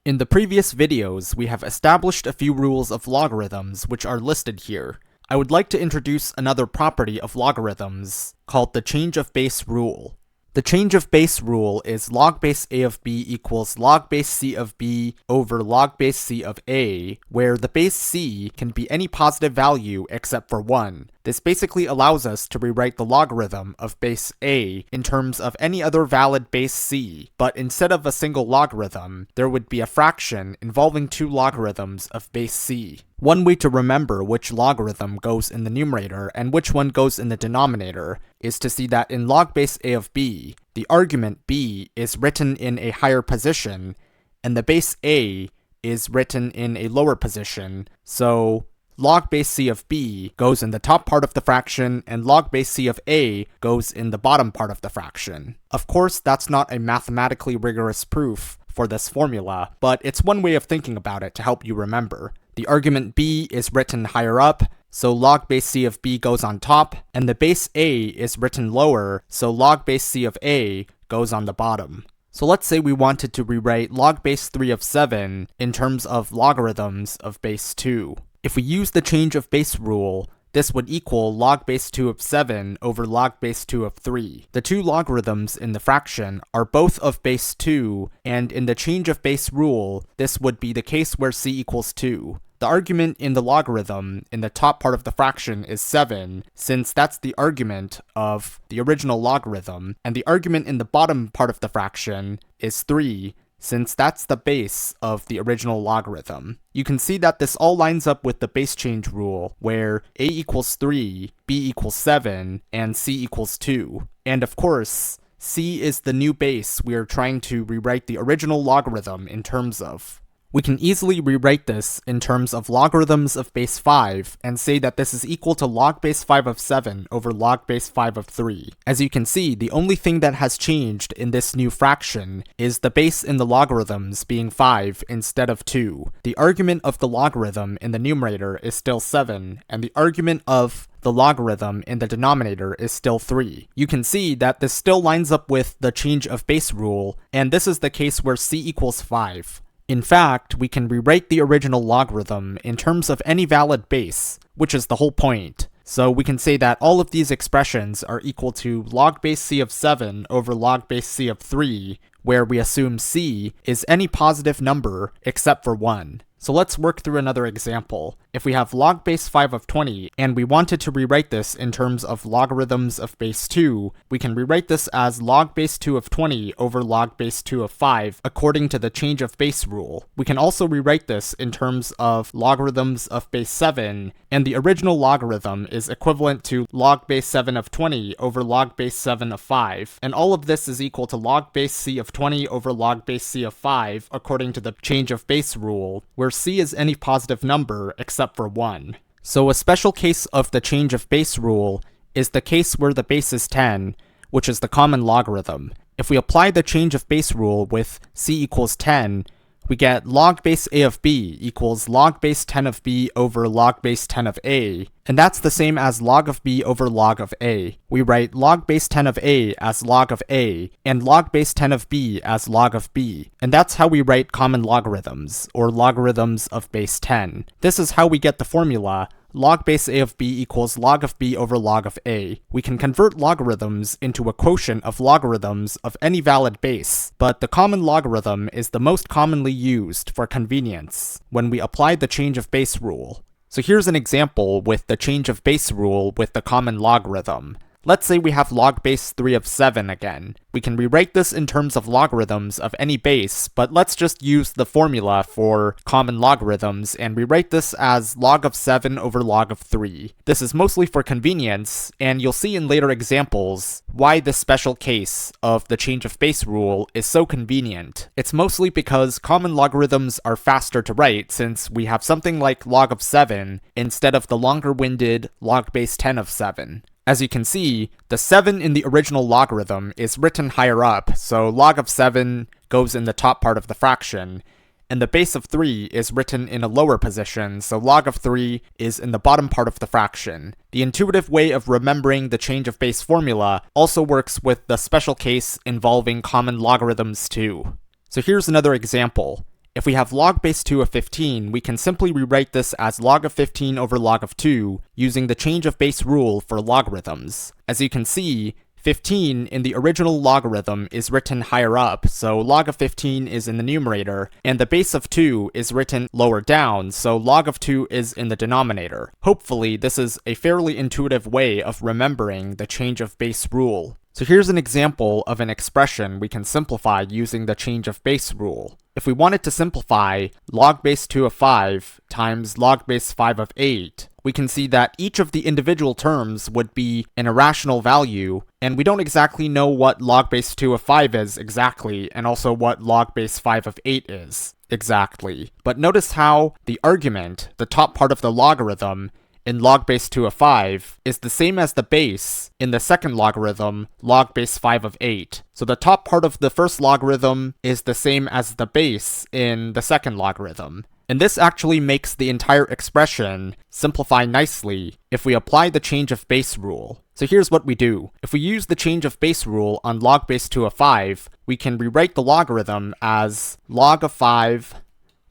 In the previous videos, we have established a few rules of logarithms which are listed here. I would like to introduce another property of logarithms called the change of base rule. The change of base rule is log base a of b equals log base c of b over log base c of a, where the base c can be any positive value except for 1. This basically allows us to rewrite the logarithm of base a in terms of any other valid base c, but instead of a single logarithm, there would be a fraction involving two logarithms of base c. One way to remember which logarithm goes in the numerator and which one goes in the denominator is to see that in log base a of b, the argument b is written in a higher position, and the base a is written in a lower position, so log base c of b goes in the top part of the fraction, and log base c of a goes in the bottom part of the fraction. Of course, that's not a mathematically rigorous proof for this formula, but it's one way of thinking about it to help you remember. The argument b is written higher up, so log base c of b goes on top, and the base a is written lower, so log base c of a goes on the bottom. So let's say we wanted to rewrite log base 3 of 7 in terms of logarithms of base 2. If we use the change of base rule, this would equal log base 2 of 7 over log base 2 of 3. The two logarithms in the fraction are both of base 2, and in the change of base rule, this would be the case where c equals 2. The argument in the logarithm in the top part of the fraction is 7, since that's the argument of the original logarithm, and the argument in the bottom part of the fraction is 3, since that's the base of the original logarithm. You can see that this all lines up with the base change rule, where a equals 3, b equals 7, and c equals 2. And of course, c is the new base we are trying to rewrite the original logarithm in terms of. We can easily rewrite this in terms of logarithms of base 5 and say that this is equal to log base 5 of 7 over log base 5 of 3. As you can see, the only thing that has changed in this new fraction is the base in the logarithms being 5 instead of 2. The argument of the logarithm in the numerator is still 7, and the argument of the logarithm in the denominator is still 3. You can see that this still lines up with the change of base rule, and this is the case where c equals 5. In fact, we can rewrite the original logarithm in terms of any valid base, which is the whole point. So we can say that all of these expressions are equal to log base c of 7 over log base c of 3, where we assume c is any positive number except for 1. So let's work through another example. If we have log base 5 of 20, and we wanted to rewrite this in terms of logarithms of base 2, we can rewrite this as log base 2 of 20 over log base 2 of 5, according to the change of base rule. We can also rewrite this in terms of logarithms of base 7, and the original logarithm is equivalent to log base 7 of 20 over log base 7 of 5, and all of this is equal to log base c of 20 over log base c of 5, according to the change of base rule, where c is any positive number except for 1. So a special case of the change of base rule is the case where the base is 10, which is the common logarithm. If we apply the change of base rule with c equals 10, we get log base a of b equals log base 10 of b over log base 10 of a, and that's the same as log of b over log of a. We write log base 10 of a as log of a, and log base 10 of b as log of b, and that's how we write common logarithms, or logarithms of base 10. This is how we get the formula log base a of b equals log of b over log of a. We can convert logarithms into a quotient of logarithms of any valid base, but the common logarithm is the most commonly used for convenience when we apply the change of base rule. So here's an example with the change of base rule with the common logarithm. Let's say we have log base 3 of 7 again. We can rewrite this in terms of logarithms of any base, but let's just use the formula for common logarithms and rewrite this as log of 7 over log of 3. This is mostly for convenience, and you'll see in later examples why this special case of the change of base rule is so convenient. It's mostly because common logarithms are faster to write since we have something like log of 7 instead of the longer-winded log base 10 of 7. As you can see, the 7 in the original logarithm is written higher up, so log of 7 goes in the top part of the fraction, and the base of 3 is written in a lower position, so log of 3 is in the bottom part of the fraction. The intuitive way of remembering the change of base formula also works with the special case involving common logarithms too. So here's another example. If we have log base 2 of 15, we can simply rewrite this as log of 15 over log of 2 using the change of base rule for logarithms. As you can see, 15 in the original logarithm is written higher up, so log of 15 is in the numerator, and the base of 2 is written lower down, so log of 2 is in the denominator. Hopefully, this is a fairly intuitive way of remembering the change of base rule. So here's an example of an expression we can simplify using the change of base rule. If we wanted to simplify log base 2 of 5 times log base 5 of 8, we can see that each of the individual terms would be an irrational value, and we don't exactly know what log base 2 of 5 is exactly, and also what log base 5 of 8 is exactly. But notice how the argument, the top part of the logarithm, in log base 2 of 5 is the same as the base in the second logarithm, log base 5 of 8. So the top part of the first logarithm is the same as the base in the second logarithm. And this actually makes the entire expression simplify nicely if we apply the change of base rule. So here's what we do. If we use the change of base rule on log base 2 of 5, we can rewrite the logarithm as log of 5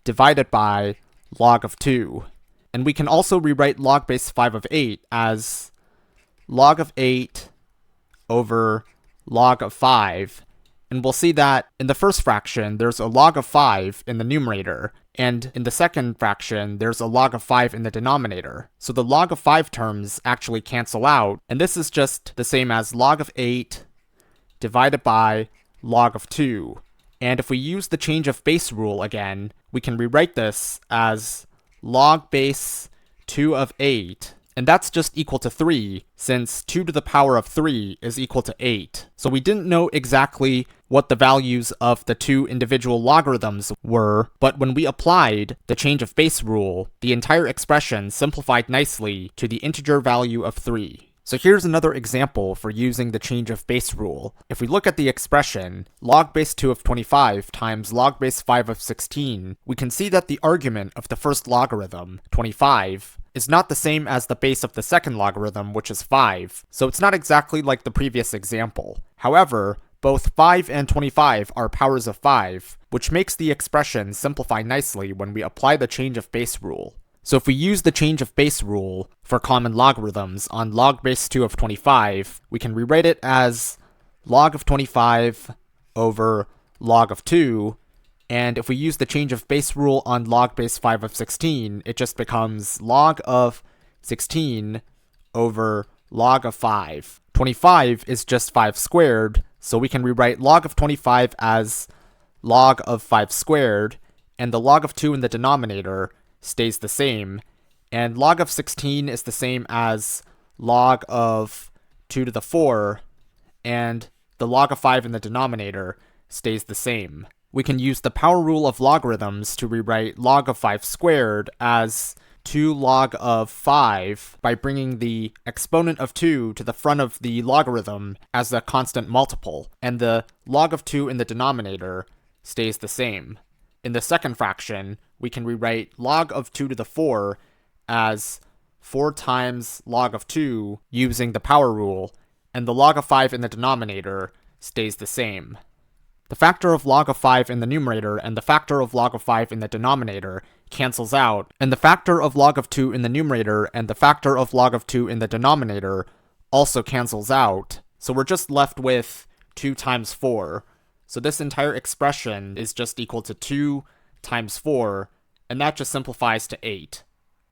divided by log of 2. And we can also rewrite log base 5 of 8 as log of 8 over log of 5. And we'll see that in the first fraction, there's a log of 5 in the numerator, and in the second fraction, there's a log of 5 in the denominator. So the log of 5 terms actually cancel out, and this is just the same as log of 8 divided by log of 2. And if we use the change of base rule again, we can rewrite this as log base 2 of 8, and that's just equal to 3, since 2 to the power of 3 is equal to 8. So we didn't know exactly what the values of the two individual logarithms were, but when we applied the change of base rule, the entire expression simplified nicely to the integer value of 3. So here's another example for using the change of base rule. If we look at the expression log base 2 of 25 times log base 5 of 16, we can see that the argument of the first logarithm, 25, is not the same as the base of the second logarithm, which is 5, so it's not exactly like the previous example. However, both 5 and 25 are powers of 5, which makes the expression simplify nicely when we apply the change of base rule. So if we use the change of base rule for common logarithms on log base 2 of 25, we can rewrite it as log of 25 over log of 2, and if we use the change of base rule on log base 5 of 16, it just becomes log of 16 over log of 5. 25 is just 5 squared, so we can rewrite log of 25 as log of 5 squared, and the log of 2 in the denominator stays the same, and log of 16 is the same as log of 2 to the 4, and the log of 5 in the denominator stays the same. We can use the power rule of logarithms to rewrite log of 5 squared as 2 log of 5 by bringing the exponent of 2 to the front of the logarithm as a constant multiple, and the log of 2 in the denominator stays the same. In the second fraction, we can rewrite log of 2 to the 4 as 4 times log of 2 using the power rule, and the log of 5 in the denominator stays the same. The factor of log of 5 in the numerator and the factor of log of 5 in the denominator cancels out, and the factor of log of 2 in the numerator and the factor of log of 2 in the denominator also cancels out, so we're just left with 2 times 4. So this entire expression is just equal to 2 times 4, and that just simplifies to 8.